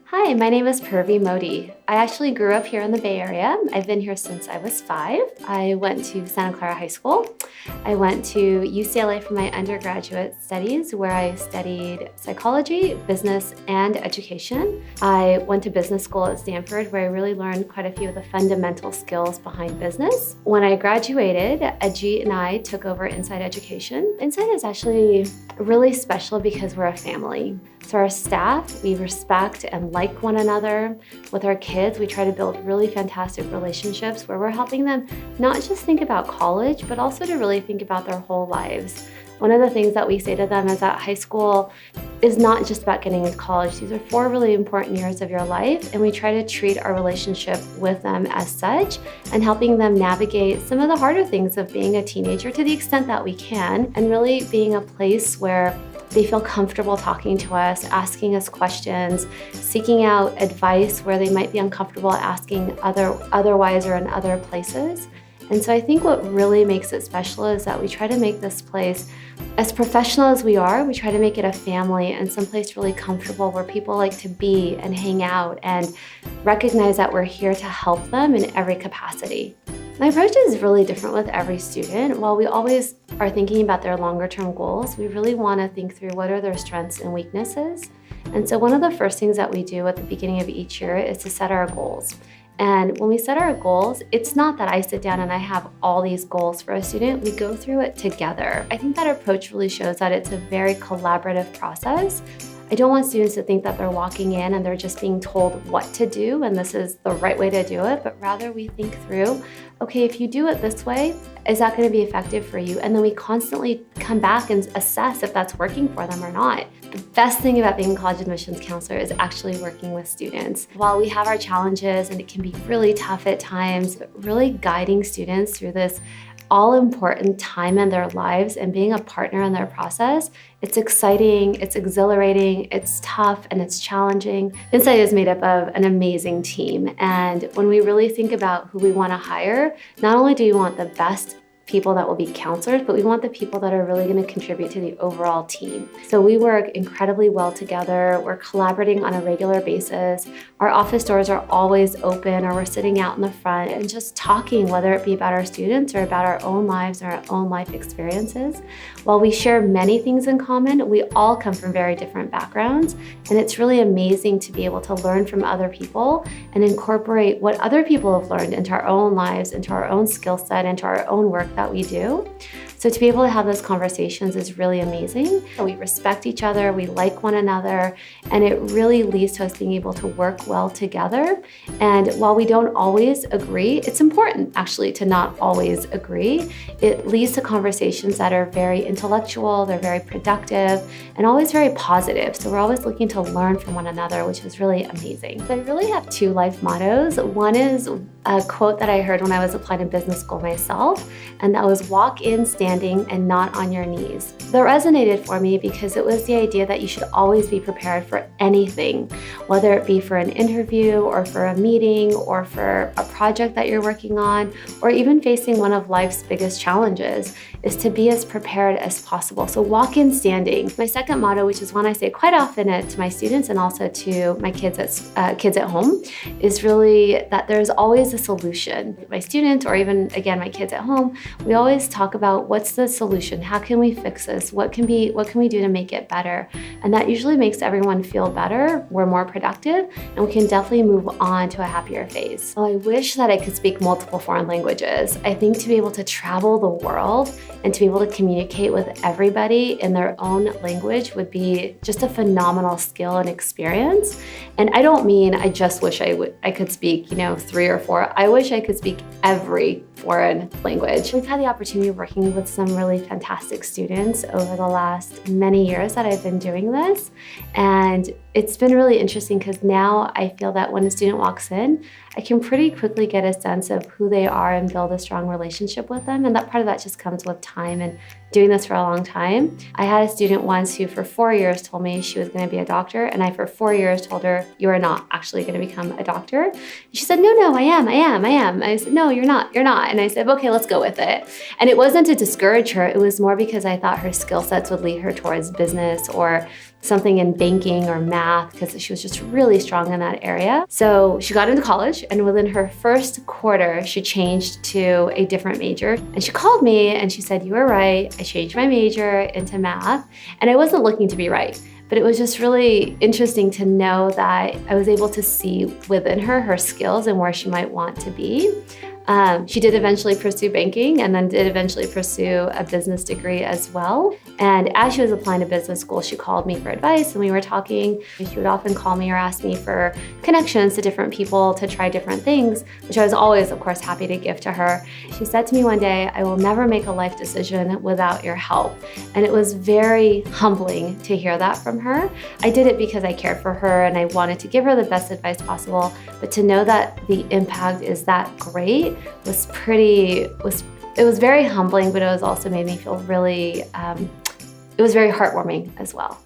Hi, my name is Purvi Mody. I actually grew up here in the Bay Area. I've been here since I was 5. I went to Santa Clara High School. I went to UCLA for my undergraduate studies where I studied psychology, business, and education. I went to business school at Stanford where I really learned quite a few of the fundamental skills behind business. When I graduated, Edgy and I took over Insight Education. Insight is actually really special because we're a family. So our staff, we respect and like one another. With our kids, we try to build really fantastic relationships where we're helping them not just think about college, but also to really think about their whole lives. One of the things that we say to them is that high school is not just about getting into college. These are 4 really important years of your life, and we try to treat our relationship with them as such and helping them navigate some of the harder things of being a teenager to the extent that we can, and really being a place where they feel comfortable talking to us, asking us questions, seeking out advice where they might be uncomfortable asking otherwise or in other places. And so I think what really makes it special is that we try to make this place, as professional as we are, we try to make it a family and someplace really comfortable where people like to be and hang out and recognize that we're here to help them in every capacity. My approach is really different with every student. While we always are thinking about their longer term goals, we really want to think through what are their strengths and weaknesses. And so one of the first things that we do at the beginning of each year is to set our goals. And when we set our goals, it's not that I sit down and I have all these goals for a student. We go through it together. I think that approach really shows that it's a very collaborative process. I don't want students to think that they're walking in and they're just being told what to do and this is the right way to do it, but rather we think through, okay, if you do it this way, is that going to be effective for you? And then we constantly come back and assess if that's working for them or not. The best thing about being a college admissions counselor is actually working with students. While we have our challenges and it can be really tough at times, really guiding students through this all-important time in their lives and being a partner in their process, it's exciting, it's exhilarating, it's tough, and it's challenging. Insight is made up of an amazing team. And when we really think about who we want to hire, not only do we want the best people that will be counselors, but we want the people that are really going to contribute to the overall team. So we work incredibly well together. We're collaborating on a regular basis. Our office doors are always open, or we're sitting out in the front and just talking, whether it be about our students or about our own lives or our own life experiences. While we share many things in common, we all come from very different backgrounds, and it's really amazing to be able to learn from other people and incorporate what other people have learned into our own lives, into our own skill set, into our own work that we do. So to be able to have those conversations is really amazing. We respect each other, we like one another, and it really leads to us being able to work well together. And while we don't always agree, it's important actually to not always agree. It leads to conversations that are very intellectual, they're very productive, and always very positive. So we're always looking to learn from one another, which is really amazing. So I really have 2 life mottos. One is a quote that I heard when I was applying to business school myself, and that was walk in standing and not on your knees. That resonated for me because it was the idea that you should always be prepared for anything, whether it be for an interview or for a meeting or for a project that you're working on, or even facing one of life's biggest challenges, is to be as prepared as possible. So walk in standing. My second motto, which is one I say quite often to my students and also to my kids at home, is really that there's always a solution. My students, or even again my kids at home, we always talk about what's the solution? How can we fix this? What can we do to make it better? And that usually makes everyone feel better. We're more productive, and we can definitely move on to a happier phase. Well, I wish that I could speak multiple foreign languages. I think to be able to travel the world and to be able to communicate with everybody in their own language would be just a phenomenal skill and experience. And I don't mean I just wish I could speak, 3 or 4. I wish I could speak every foreign language. We've had the opportunity of working with some really fantastic students over the last many years that I've been doing this. And it's been really interesting because now I feel that when a student walks in, I can pretty quickly get a sense of who they are and build a strong relationship with them. And that part of that just comes with time and doing this for a long time. I had a student once who for 4 years told me she was going to be a doctor, and I for 4 years told her, you are not actually going to become a doctor. And she said, no, I am. I said, no, you're not. And I said, okay, let's go with it. And it wasn't to discourage her. It was more because I thought her skill sets would lead her towards business or something in banking or math because she was just really strong in that area. So she got into college, and within her first quarter, she changed to a different major. And she called me and she said, "You were right. I changed my major into math." And I wasn't looking to be right, but it was just really interesting to know that I was able to see within her skills and where she might want to be. She did eventually pursue banking and then did eventually pursue a business degree as well. And as she was applying to business school, she called me for advice and we were talking. She would often call me or ask me for connections to different people to try different things, which I was always, of course, happy to give to her. She said to me one day, "I will never make a life decision without your help." And it was very humbling to hear that from her. I did it because I cared for her and I wanted to give her the best advice possible, but to know that the impact is that great it was very humbling, but it was also made me feel really, it was very heartwarming as well.